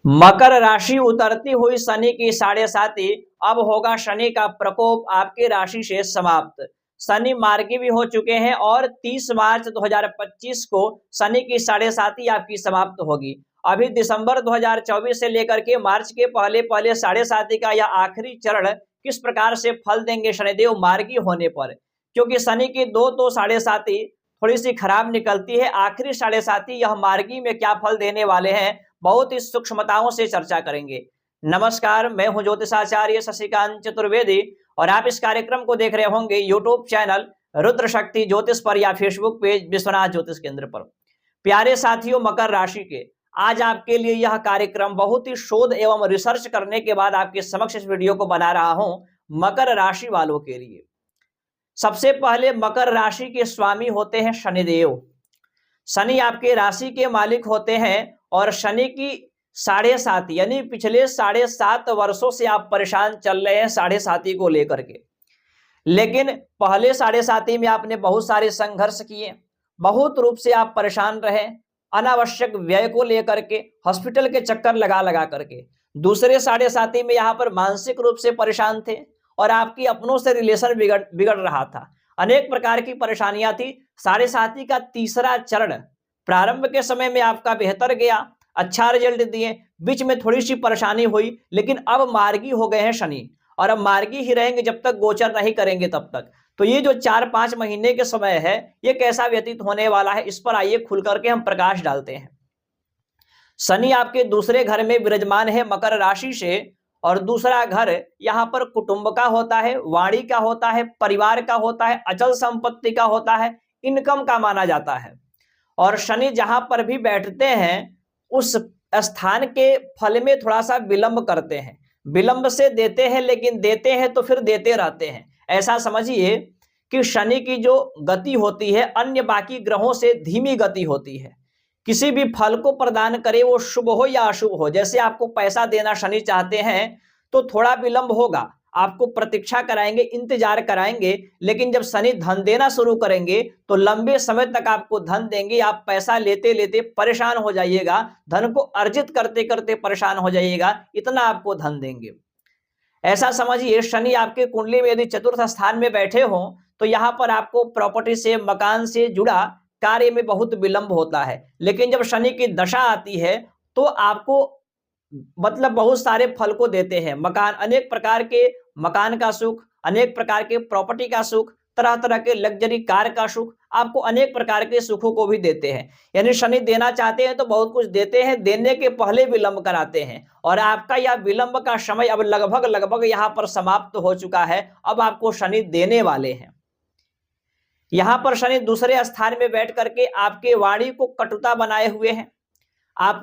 मकर राशि उतरती हुई शनि की साढ़े साती। अब होगा शनि का प्रकोप आपकी राशि से समाप्त। शनि मार्गी भी हो चुके हैं और 30 मार्च 2025 को शनि की साढ़े साती आपकी समाप्त होगी। अभी दिसंबर 2024 से लेकर के मार्च के पहले पहले साढ़े साती का यह आखिरी चरण किस प्रकार से फल देंगे शनिदेव मार्गी होने पर, क्योंकि शनि की दो साढ़े साती थोड़ी सी खराब निकलती है। आखिरी साढ़े साती यह मार्गी में क्या फल देने वाले हैं, बहुत ही सूक्ष्मताओं से चर्चा करेंगे। नमस्कार, मैं हूं ज्योतिषाचार्य शशिकांत चतुर्वेदी और आप इस कार्यक्रम को देख रहे होंगे यूट्यूब चैनल रुद्र शक्ति ज्योतिष पर या फेसबुक पेज विश्वनाथ ज्योतिष केंद्र पर। प्यारे साथियों, मकर राशि के आज आपके लिए यह कार्यक्रम बहुत ही शोध एवं रिसर्च करने के बाद आपके समक्ष इस वीडियो को बना रहा हूं मकर राशि वालों के लिए। सबसे पहले मकर राशि के स्वामी होते हैं शनिदेव। शनि आपके राशि के मालिक होते हैं और शनि की साढ़े सात यानी पिछले 7.5 वर्षों से आप परेशान चल रहे हैं साढ़े साती को लेकर के। लेकिन पहले साढ़े साती में आपने बहुत सारे संघर्ष किए, बहुत रूप से आप परेशान रहे, अनावश्यक व्यय को लेकर के हॉस्पिटल के चक्कर लगा लगा करके। दूसरे साढ़े साती में यहाँ पर मानसिक रूप से परेशान थे और आपकी अपनों से रिलेशन बिगड़ रहा था, अनेक प्रकार की परेशानियां थी। साढ़े साती का तीसरा चरण प्रारंभ के समय में आपका बेहतर गया, अच्छा रिजल्ट दिए, बीच में थोड़ी सी परेशानी हुई, लेकिन अब मार्गी हो गए हैं शनि और अब मार्गी ही रहेंगे जब तक गोचर नहीं करेंगे तब तक। तो ये जो 4-5 महीने के समय है ये कैसा व्यतीत होने वाला है, इस पर आइए खुल करके हम प्रकाश डालते हैं। शनि आपके दूसरे घर में विराजमान है मकर राशि से, और दूसरा घर यहाँ पर कुटुंब का होता है, वाणी का होता है, परिवार का होता है, अचल संपत्ति का होता है, इनकम का माना जाता है। और शनि जहां पर भी बैठते हैं उस स्थान के फल में थोड़ा सा विलंब करते हैं, विलंब से देते हैं, लेकिन देते हैं तो फिर देते रहते हैं। ऐसा समझिए कि शनि की जो गति होती है अन्य बाकी ग्रहों से धीमी गति होती है। किसी भी फल को प्रदान करे वो शुभ हो या अशुभ हो, जैसे आपको पैसा देना शनि चाहते हैं तो थोड़ा विलंब होगा, आपको प्रतीक्षा कराएंगे, इंतजार कराएंगे, लेकिन जब शनि धन देना शुरू करेंगे तो लंबे समय तक आपको धन देंगे। आप पैसा लेते लेते परेशान हो जाइएगा, धन को अर्जित करते करते परेशान हो जाइएगा, इतना आपको धन देंगे। ऐसा समझिए शनि आपके कुंडली में यदि चतुर्थ स्थान में बैठे हों तो यहाँ पर आपको प्रॉपर्टी से, मकान से जुड़ा कार्य में बहुत विलंब होता है। लेकिन जब शनि की दशा आती है तो आपको मतलब बहुत सारे फल को देते हैं। मकान, अनेक प्रकार के मकान का सुख, अनेक प्रकार के प्रॉपर्टी का सुख, तरह तरह के लग्जरी कार का सुख, आपको अनेक प्रकार के सुखों को भी देते हैं। यानी शनि देना चाहते हैं तो बहुत कुछ देते हैं, देने के पहले विलंब कराते हैं। और आपका यह विलंब का समय अब लगभग यहाँ पर समाप्त हो चुका है। अब आपको शनि देने वाले हैं। यहाँ पर शनि दूसरे स्थान में बैठ करके आपके वाणी को कटुता बनाए हुए हैं। आप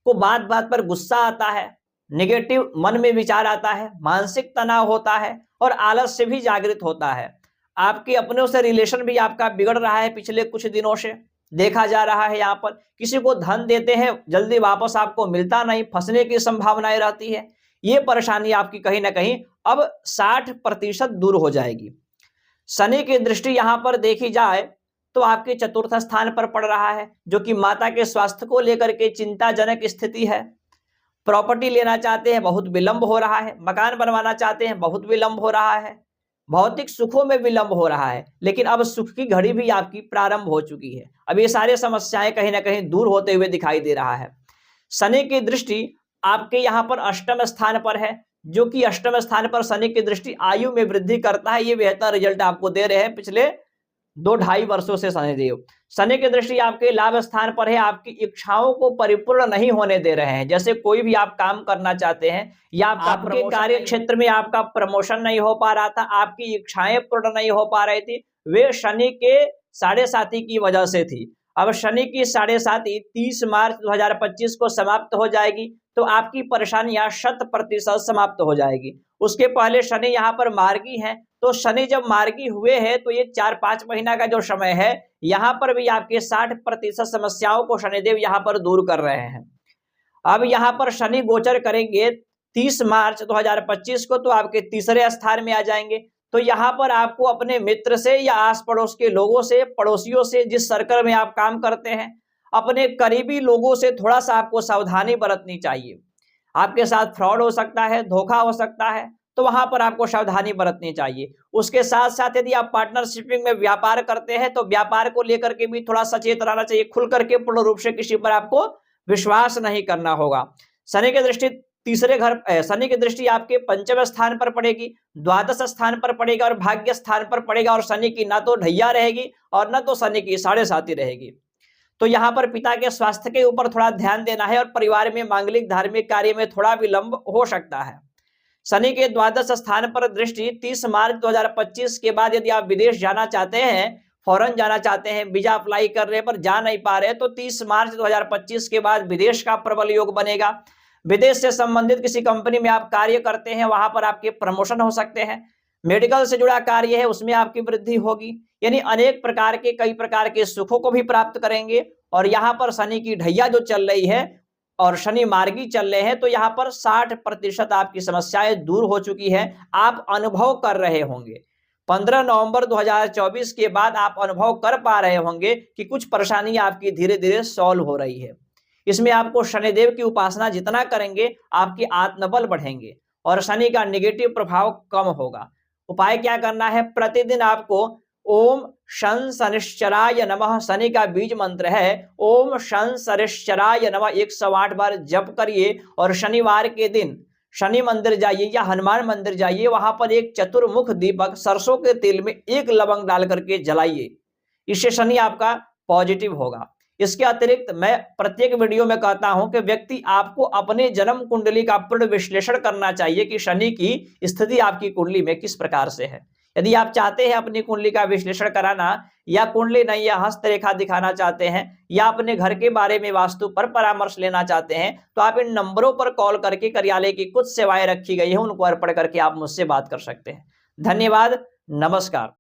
को बात बात पर गुस्सा आता है, नेगेटिव मन में विचार आता है, मानसिक तनाव होता है और आलस से भी जागृत होता है। आपके अपनों से रिलेशन भी आपका बिगड़ रहा है, पिछले कुछ दिनों से देखा जा रहा है। यहाँ पर किसी को धन देते हैं, जल्दी वापस आपको मिलता नहीं, फंसने की संभावनाएं रहती है। ये परेशानी आपकी कहीं ना कहीं अब 60% दूर हो जाएगी। शनि की दृष्टि यहाँ पर देखी जाए तो आपके चतुर्थ स्थान पर पड़ रहा है, जो कि माता के स्वास्थ्य को लेकर के चिंताजनक स्थिति है। प्रॉपर्टी लेना चाहते हैं, बहुत विलंब हो रहा है। मकान बनवाना चाहते हैं, बहुत विलंब हो रहा है। भौतिक सुखों में विलंब हो रहा है, लेकिन अब सुख की घड़ी भी आपकी प्रारंभ हो चुकी है। अब ये सारे समस्याएं कहीं ना कहीं दूर होते हुए दिखाई दे रहा है। शनि की दृष्टि आपके यहाँ पर अष्टम स्थान पर है, जो कि अष्टम स्थान पर शनि की दृष्टि आयु में वृद्धि करता है। ये बेहतर रिजल्ट आपको दे रहे हैं पिछले 2-2.5 वर्षों से शनिदेव। शनि की दृष्टि आपके लाभ स्थान पर है, आपकी इच्छाओं को परिपूर्ण नहीं होने दे रहे हैं। जैसे कोई भी आप काम करना चाहते हैं या आपके कार्य क्षेत्र में आपका प्रमोशन नहीं हो पा रहा था, आपकी इच्छाएं पूर्ण नहीं हो पा रही थी, वे शनि के साढ़े साती की वजह से थी। अब शनि की साढ़े साती 30 मार्च 2025 को समाप्त हो जाएगी, तो आपकी परेशानियां 100% समाप्त हो जाएगी। उसके पहले शनि यहाँ पर मार्गी हैं, तो शनि जब मार्गी हुए हैं तो ये 4-5 महीना का जो समय है, यहाँ पर भी आपके 60% समस्याओं को शनिदेव यहाँ पर दूर कर रहे हैं। अब यहाँ पर शनि गोचर करेंगे 30 मार्च 2025 को, तो आपके तीसरे स्थान में आ जाएंगे। तो यहाँ पर आपको अपने मित्र से या आस पड़ोस के लोगों से, पड़ोसियों से, जिस सर्कल में आप काम करते हैं, अपने करीबी लोगों से थोड़ा सा आपको सावधानी बरतनी चाहिए। आपके साथ फ्रॉड हो सकता है, धोखा हो सकता है, तो वहां पर आपको सावधानी बरतनी चाहिए। उसके साथ साथ यदि आप पार्टनरशिपिंग में व्यापार करते हैं तो व्यापार को लेकर के भी थोड़ा सचेत रहना चाहिए। खुल करके पूर्ण रूप से किसी पर आपको विश्वास नहीं करना होगा। शनि की दृष्टि शनि की दृष्टि आपके पंचम स्थान पर पड़ेगी, द्वादश स्थान पर पड़ेगा और भाग्य स्थान पर पड़ेगा। और शनि की ना तो ढैया रहेगी और न तो शनि की 7.5 रहेगी। तो यहाँ पर पिता के स्वास्थ्य के ऊपर थोड़ा ध्यान देना है और परिवार में मांगलिक धार्मिक कार्य में थोड़ा विलंब हो सकता है। शनि के द्वादश स्थान पर दृष्टि 30 मार्च 2025 के बाद यदि आप विदेश जाना चाहते हैं, फॉरेन जाना चाहते हैं, वीजा अप्लाई कर रहे पर जा नहीं पा रहे, तो 30 मार्च 2025 के बाद विदेश का प्रबल योग बनेगा। विदेश से संबंधित किसी कंपनी में आप कार्य करते हैं, वहां पर आपके प्रमोशन हो सकते हैं। मेडिकल से जुड़ा कार्य है, उसमें आपकी वृद्धि होगी। यानी अनेक प्रकार के कई प्रकार के सुखों को भी प्राप्त करेंगे। और यहाँ पर शनि की ढैया जो चल रही है और शनि मार्गी चल रहे हैं, तो यहाँ पर 60% आपकी समस्याएं दूर हो चुकी है। आप अनुभव कर रहे होंगे 15 नवंबर 2024 के बाद आप अनुभव कर पा रहे होंगे कि कुछ परेशानी आपकी धीरे धीरे सॉल्व हो रही है। इसमें आपको शनिदेव की उपासना जितना करेंगे आपके आत्मबल बढ़ेंगे और शनि का नेगेटिव प्रभाव कम होगा। उपाय क्या करना है? प्रतिदिन आपको ओम शन शनिश्चराय नमः, शनि का बीज मंत्र है ओम शन शनिश्चराय नमः, 108 बार जप करिए। और शनिवार के दिन शनि मंदिर जाइए या हनुमान मंदिर जाइए, वहां पर एक चतुर्मुख दीपक सरसों के तेल में 1 लवंग डाल करके जलाइए। इससे शनि आपका पॉजिटिव होगा। इसके अतिरिक्त मैं प्रत्येक वीडियो में कहता हूं कि व्यक्ति आपको अपने जन्म कुंडली का पूर्ण विश्लेषण करना चाहिए कि शनि की स्थिति आपकी कुंडली में किस प्रकार से है। यदि आप चाहते हैं अपनी कुंडली का विश्लेषण कराना या कुंडली नहीं या हस्तरेखा दिखाना चाहते हैं या अपने घर के बारे में वास्तु पर परामर्श लेना चाहते हैं, तो आप इन नंबरों पर कॉल करके कार्यालय की कुछ सेवाएं रखी गई है उनको अर्पण करके आप मुझसे बात कर सकते हैं। धन्यवाद, नमस्कार।